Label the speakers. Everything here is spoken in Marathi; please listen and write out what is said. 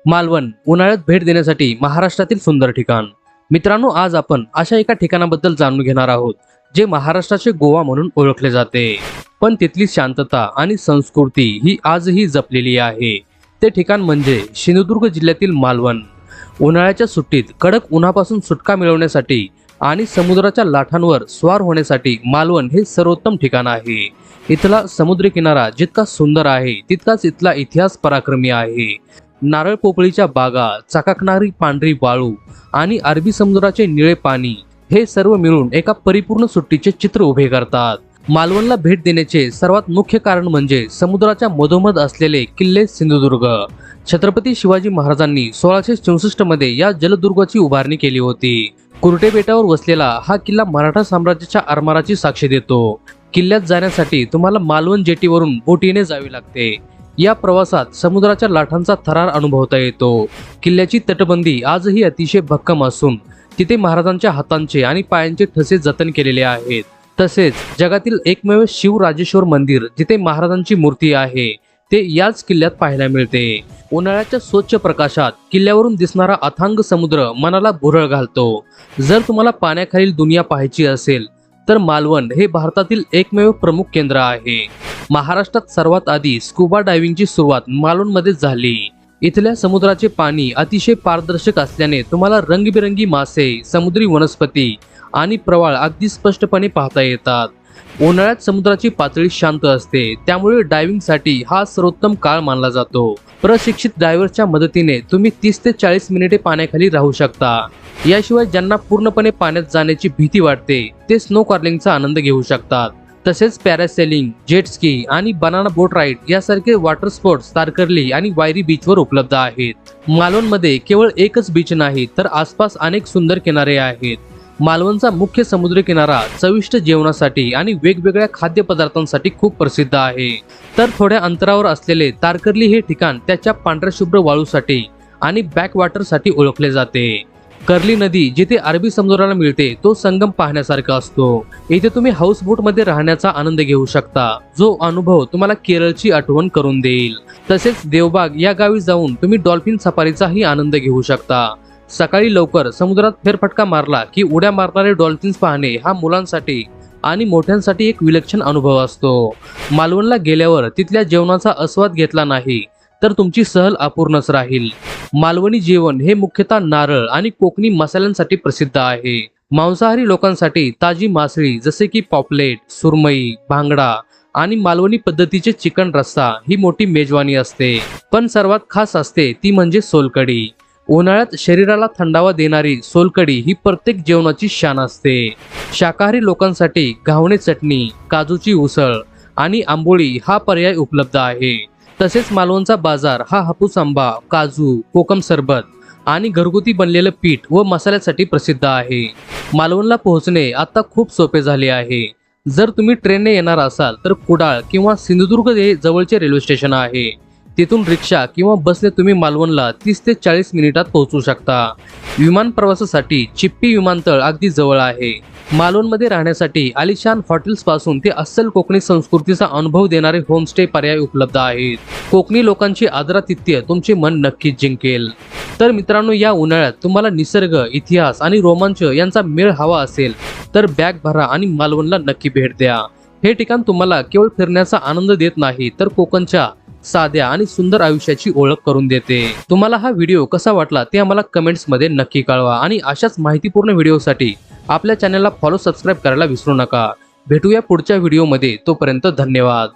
Speaker 1: मालवण उन्हाळ्यात भेट देण्यासाठी महाराष्ट्रातील सुंदर ठिकाण। मित्रांनो, आज आपण अशा एका ठिकाणाबद्दल जाणून घेणार आहोत जे महाराष्ट्राचे गोवा म्हणून ओळखले जाते, पण तिथली शांतता आणि संस्कृती ही आजही जपलेली आहे। ते ठिकाण म्हणजे सिंधुदुर्ग जिल्ह्यातील मालवण। उन्हाळ्याच्या सुट्टीत कडक उन्हापासून सुटका मिळवण्यासाठी आणि समुद्राच्या लाटांवर स्वार होण्यासाठी मालवण हे सर्वोत्तम ठिकाण आहे। इथला समुद्री किनारा जितका सुंदर आहे तितकाच इथला इतिहास पराक्रमी आहे। नारळ पोपळीच्या बागा, चकाकणारी पांढरी वाळू आणि अरबी समुद्राचे निळे पाणी हे सर्व मिळून एका परिपूर्ण सुट्टीचे चित्र उभे करतात। मालवणला भेट देण्याचे सर्वात मुख्य कारण म्हणजे समुद्राच्या मधोमध असलेले किल्ले सिंधुदुर्ग। छत्रपती शिवाजी महाराजांनी 1664 मध्ये या जलदुर्गाची उभारणी केली होती। कुर्टे बेटावर वसलेला हा किल्ला मराठा साम्राज्याच्या आरमाराची साक्ष देतो। किल्ल्यात जाण्यासाठी तुम्हाला मालवण जेटीवरून बोटीने जावे लागते। या प्रवासात समुद्राच्या लाटांचा थरार अनुभवता येतो। किल्ल्याची तटबंदी आजही अतिशय भक्कम असून तिथे महाराजांच्या हातांचे आणि पायांचे ठसे जतन केलेले आहेत। तसेच जगातील एकमेव शिवराजेश्वर मंदिर जिथे महाराजांची मूर्ती आहे ते याच किल्ल्यात पाहायला मिळते। उन्हाळ्याच्या स्वच्छ प्रकाशात किल्ल्यावरून दिसणारा अथांग समुद्र मनाला भुरळ घालतो। जर तुम्हाला पाण्याखालील दुनिया पाहायची असेल तर मालवण हे भारतातील एकमेव प्रमुख केंद्र आहे। महाराष्ट्रात सर्वात आधी स्कुबा डायव्हिंगची सुरुवात मालवणमध्ये झाली। इथल्या समुद्राचे पाणी अतिशय पारदर्शक असल्याने तुम्हाला रंगीबेरंगी मासे, समुद्री वनस्पती आणि प्रवाळ अगदी स्पष्टपणे पाहता येतात। उन्हाळ्यात समुद्राची पातळी शांत असते, त्यामुळे डायव्हिंगसाठी हा सर्वोत्तम काळ मानला जातो। प्रशिक्षित डायव्हरच्या मदतीने तुम्ही 30 ते 40 मिनिटे पाण्याखाली राहू शकता। याशिवाय ज्यांना पूर्णपणे पाण्यात जाण्याची भीती वाटते ते स्नो कार्लिंगचा आनंद घेऊ शकतात। तसेच पॅरासेलिंग, जेट स्की आणि बनाना बोट राईड यासारखे वॉटर स्पोर्ट्स तारकर्ली आणि वायरी बीचवर उपलब्ध आहेत। मालवणमध्ये केवळ एकच बीच नाही तर आसपास अनेक सुंदर किनारे आहेत। मालवणचा मुख्य समुद्री किनारा चविष्ट जेवणासाठी आणि वेगवेगळ्या खाद्यपदार्थांसाठी खूप प्रसिद्ध आहे। तर थोड्या अंतरावर असलेले तारकर्ली हे ठिकाण त्याच्या पांढऱ्या शुभ्र वाळूसाठी आणि बॅकवॉटरसाठी ओळखले जाते। कर्ली नदी जिथे अरबी समुद्राला मिळते तो संगम पाहण्यासारखा असतो। इथे तुम्ही हाऊसबोट मध्ये राहण्याचा आनंद घेऊ शकता, जो अनुभव तुम्हाला केरळची आठवण करून देईल। तसेच देवबाग या गावी जाऊन तुम्ही डॉल्फिन सफारीचाही आनंद घेऊ शकता। सकाळी लवकर समुद्रात फेरफटका मारला की उड्या मारणारे डॉल्फिन्स पाहणे हा मुलांसाठी आणि मोठ्यांसाठी एक विलक्षण अनुभव असतो। मालवणला गेल्यावर तिथल्या जेवणाचा आस्वाद घेतला नाही तर तुमची सहल अपूर्णच राहील। मालवणी जेवण हे मुख्यतः नारळ आणि कोकणी मसाल्यांसाठी प्रसिद्ध आहे। मांसाहारी लोकांसाठी ताजी मासळी जसे की पॉपलेट, सुरमई, भांगडा आणि मालवणी पद्धतीचे चिकन रस्सा ही मोठी मेजवानी असते। पण सर्वात खास असते ती म्हणजे सोलकढी। उन्हाळ्यात शरीराला थंडावा देणारी सोलकढी ही प्रत्येक जेवणाची शान असते। शाकाहारी लोकांसाठी घावणे चटणी, काजूची उसळ आणि आंबोळी हा पर्याय उपलब्ध आहे। तसेच मालवणचा बाजार हा हापूस आंबा, काजू, कोकम सरबत आणि घरगुती बनलेलं पीठ व मसाल्यासाठी प्रसिद्ध आहे। मालवणला पोहोचणे आता खूप सोपे झाले आहे। जर तुम्ही ट्रेनने येणार असाल तर कुडाळ किंवा सिंधुदुर्ग हे जवळचे रेल्वे स्टेशन आहे। तिथून रिक्षा किंवा बसने तुम्ही मालवणला 30 ते 40 मिनिटात पोहोचू शकता। विमान प्रवासासाठी चिप्पी विमानतळ अगदी जवळ आहे। मालवणमध्ये राहण्यासाठी आलिशान हॉटेल्स पासून ते अस्सल कोकणी संस्कृतीचा अनुभव देणारे होमस्टे पर्याय उपलब्ध आहेत। कोकणी लोकांची आदरातिथ्य तुमचे मन नक्कीच जिंकेल। तर मित्रांनो, या उन्हाळ्यात तुम्हाला निसर्ग, इतिहास आणि रोमांच यांचा मेळ हवा असेल तर बॅग भरा आणि मालवणला नक्की भेट द्या। हे ठिकाण तुम्हाला केवळ फिरण्याचा आनंद देत नाही तर कोकणच्या साध्या आणि सुंदर आयुष्याची ओळख करून देते। तुम्हाला हा व्हिडिओ कसा वाटला ते आम्हाला कमेंट्स मध्ये नक्की कळवा आणि अशाच माहितीपूर्ण व्हिडिओसाठी आपल्या चॅनलला फॉलो, सबस्क्राईब करायला विसरू नका। भेटूया पुढच्या व्हिडिओमध्ये, तोपर्यंत धन्यवाद।